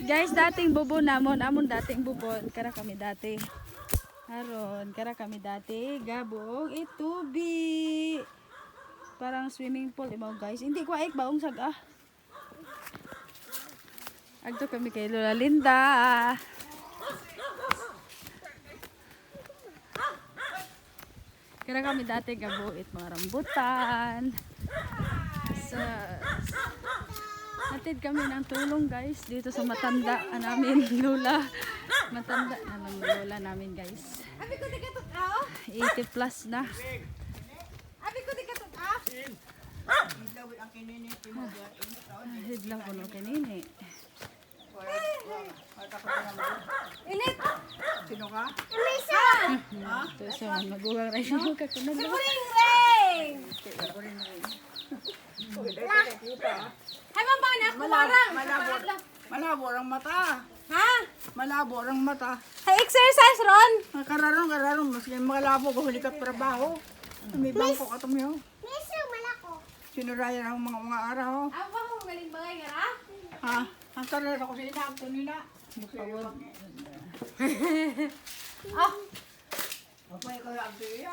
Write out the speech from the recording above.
Guys, dating bubo namon, amon dating bubon, kara kami dati. Haron, kara kami dati, gabog, itubi. Parang swimming pool, imaw guys. Hindi ko aik baong saga. Agto kami kay Lola Linda. Kara kami dati gabuit mga rambutan. Sa hatid kami ng tulong guys dito sa matanda namin lola. Matanda naman lola namin guys. 80 plus na. Hidlang ko no kanini. Init! Sino ka? Elisa! Ito sa magugang rin mo kakunod. Ring-ring! Hay mong bang anak, kumarang! Malabo ang mata. Ha? Malabo ang mata. Hay exercise ron! Kararong. Mas yung malabo ko huli ka trabaho. May bangko ka tumiyo. Miso, malako. Sinurayan ang mga araw. Ang ba mo galing bagay nga ra? Ha? Ang tarar ako sa inakto nila. Napawag. Ah! Apa yung kaya